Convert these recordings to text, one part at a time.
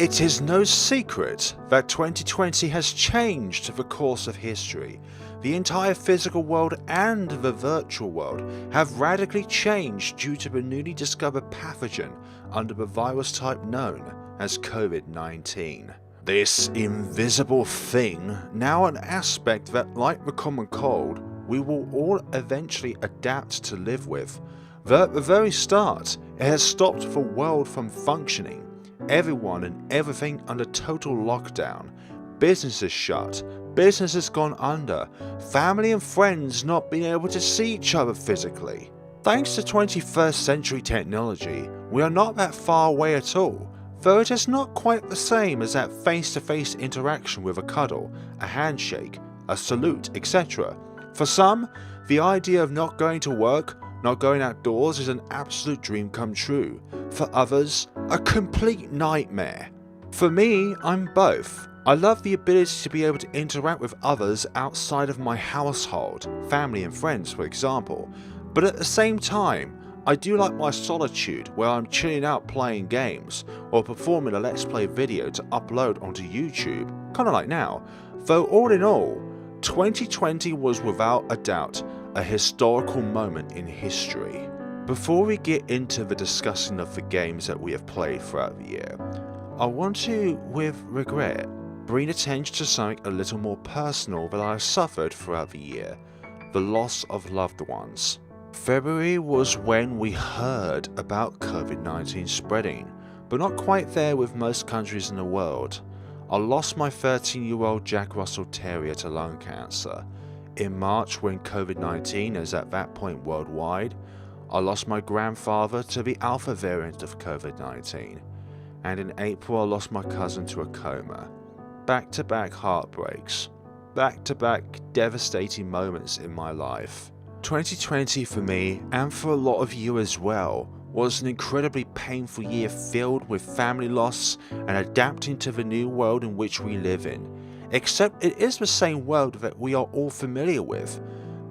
It is no secret that 2020 has changed the course of history. The entire physical world and the virtual world have radically changed due to the newly discovered pathogen under the virus type known as COVID-19. This invisible thing, now an aspect that, like the common cold, we will all eventually adapt to live with. Though at the very start, it has stopped the world from functioning. Everyone and everything under total lockdown. Businesses shut, businesses gone under, family and friends not being able to see each other physically. Thanks to 21st century technology, we are not that far away at all, though it is not quite the same as that face-to-face interaction with a cuddle, a handshake, a salute, etc. For some, the idea of not going to work, not going outdoors is an absolute dream come true. For others, a complete nightmare. For me, I'm both. I love the ability to be able to interact with others outside of my household, family and friends for example, but at the same time, I do like my solitude where I'm chilling out playing games or performing a let's play video to upload onto YouTube, kinda like now. Though all in all, 2020 was without a doubt a historical moment in history. Before we get into the discussing of the games that we have played throughout the year, I want to, with regret, bring attention to something a little more personal that I have suffered throughout the year: the loss of loved ones. February was when we heard about COVID-19 spreading, but not quite there with most countries in the world. I lost my 13-year-old Jack Russell Terrier to lung cancer. In March, when COVID-19 is at that point worldwide, I lost my grandfather to the alpha variant of COVID-19. And in April I lost my cousin to a coma. Back-to-back heartbreaks. Back-to-back devastating moments in my life. 2020 for me, and for a lot of you as well, was an incredibly painful year filled with family loss and adapting to the new world in which we live in. Except it is the same world that we are all familiar with,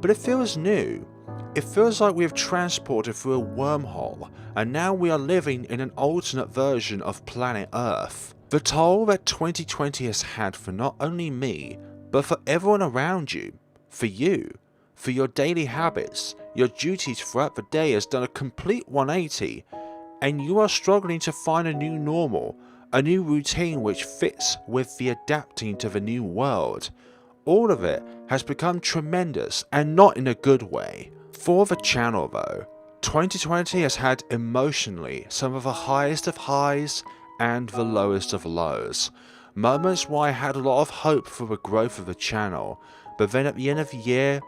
but it feels new. It feels like we have transported through a wormhole, and now we are living in an alternate version of planet Earth. The toll that 2020 has had for not only me, but for everyone around you, for you, for your daily habits, your duties throughout the day has done a complete 180, and you are struggling to find a new normal, a new routine which fits with the adapting to the new world. All of it has become tremendous, and not in a good way. For the channel though, 2020 has had emotionally some of the highest of highs and the lowest of lows. Moments where I had a lot of hope for the growth of the channel, but then at the end of the year,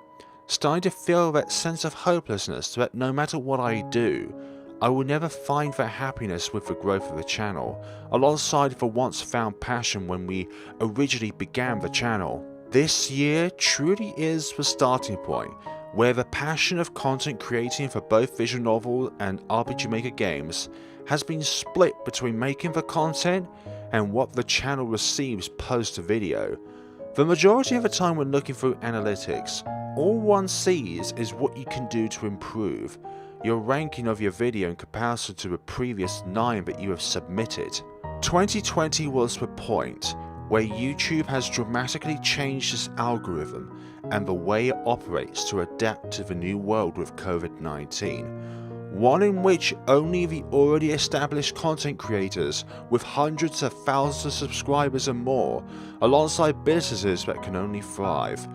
starting to feel that sense of hopelessness that no matter what I do, I will never find that happiness with the growth of the channel, alongside the once found passion when we originally began the channel. This year truly is the starting point, where the passion of content creating for both visual novel and RPG Maker games has been split between making the content and what the channel receives post video. The majority of the time when looking through analytics, all one sees is what you can do to improve, your ranking of your video in comparison to the previous 9 that you have submitted. 2020 was the point where YouTube has dramatically changed its algorithm and the way it operates to adapt to the new world with COVID-19. One in which only the already established content creators with hundreds of thousands of subscribers and more, alongside businesses that can only thrive.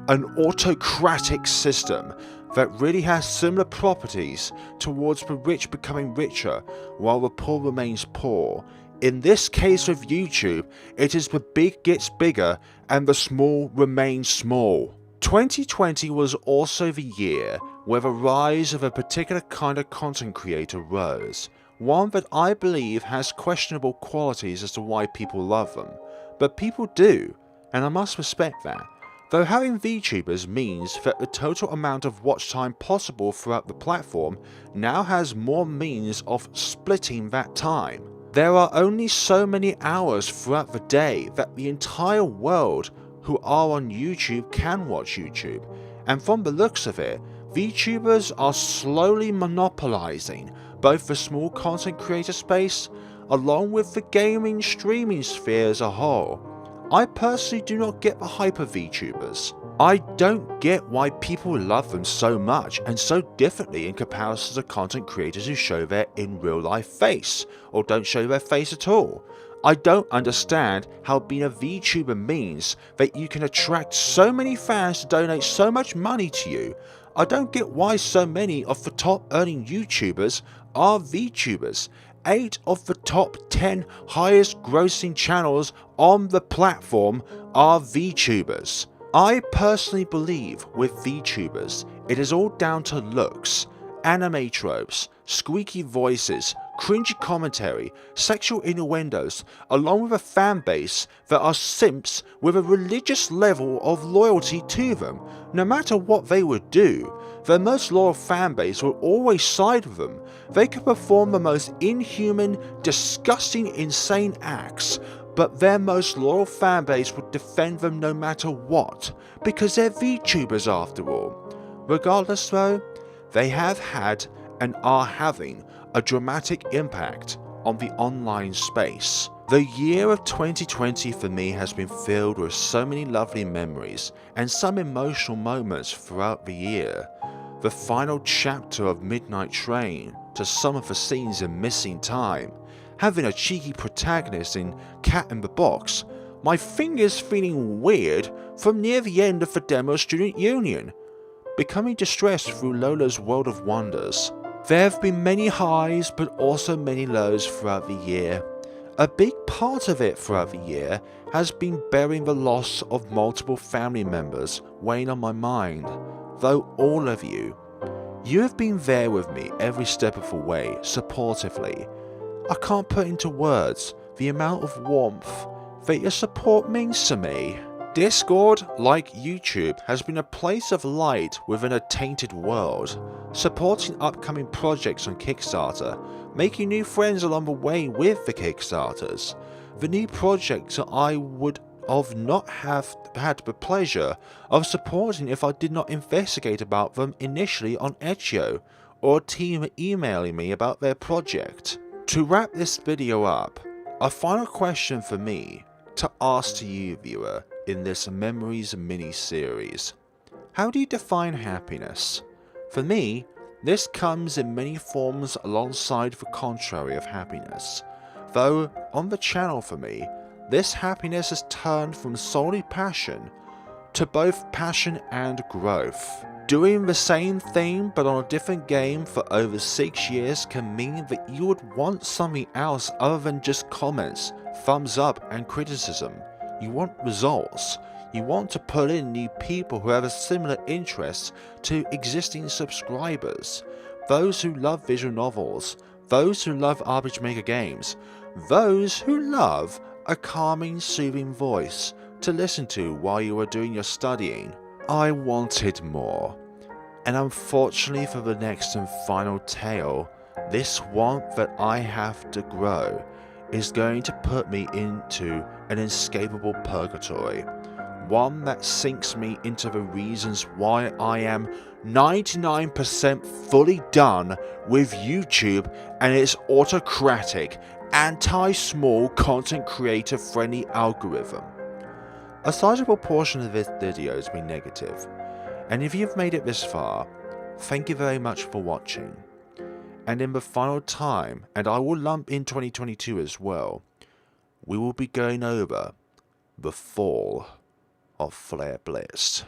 An autocratic system that really has similar properties towards the rich becoming richer while the poor remains poor. In this case with YouTube, it is the big gets bigger and the small remains small. 2020 was also the year where the rise of a particular kind of content creator rose, one that I believe has questionable qualities as to why people love them, but people do, and I must respect that. Though having VTubers means that the total amount of watch time possible throughout the platform now has more means of splitting that time. There are only so many hours throughout the day that the entire world who are on YouTube can watch YouTube, and from the looks of it, VTubers are slowly monopolizing both the small content creator space along with the gaming streaming sphere as a whole. I personally do not get the hype of VTubers. I don't get why people love them so much and so differently in comparison to content creators who show their in real life face, or don't show their face at all. I don't understand how being a VTuber means that you can attract so many fans to donate so much money to you. I don't get why so many of the top earning YouTubers are VTubers. 8 of the top 10 highest grossing channels on the platform are VTubers. I personally believe with VTubers, it is all down to looks, anime tropes, squeaky voices, cringy commentary, sexual innuendos, along with a fan base that are simps with a religious level of loyalty to them. No matter what they would do, their most loyal fan base will always side with them. They can perform the most inhuman, disgusting, insane acts, but their most loyal fan base would defend them no matter what, because they're VTubers after all. Regardless though, they have had and are having a dramatic impact on the online space. The year of 2020 for me has been filled with so many lovely memories and some emotional moments throughout the year. The final chapter of Midnight Train to some of the scenes in Missing Time, having a cheeky protagonist in Cat in the Box, my fingers feeling weird from near the end of the demo Student Union, becoming distressed through Lola's World of Wonders. There have been many highs but also many lows throughout the year. A big part of it throughout the year has been bearing the loss of multiple family members weighing on my mind, though all of you have been there with me every step of the way, supportively. I can't put into words the amount of warmth that your support means to me. Discord, like YouTube, has been a place of light within a tainted world, supporting upcoming projects on Kickstarter, making new friends along the way with the Kickstarters. The new projects I would have not have had the pleasure of supporting if I did not investigate about them initially on Itch.io, or a team emailing me about their project. To wrap this video up, a final question for me to ask to you, viewer, in this Memories mini-series. How do you define happiness? For me, this comes in many forms alongside the contrary of happiness. Though, on the channel for me, this happiness has turned from solely passion to both passion and growth. Doing the same thing but on a different game for over 6 years can mean that you would want something else other than just comments, thumbs up and criticism. You want results. You want to pull in new people who have a similar interest to existing subscribers. Those who love visual novels, those who love RPG Maker games, those who love a calming, soothing voice to listen to while you are doing your studying. I wanted more, and unfortunately for the next and final tale, this want that I have to grow is going to put me into an inescapable purgatory, one that sinks me into the reasons why I am 99% fully done with YouTube and its autocratic, anti-small content creator friendly algorithm. A sizable portion of this video has been negative, and if you've made it this far, thank you very much for watching. And in the final time, and I will lump in 2022 as well, we will be going over the fall of FlareBlitzed.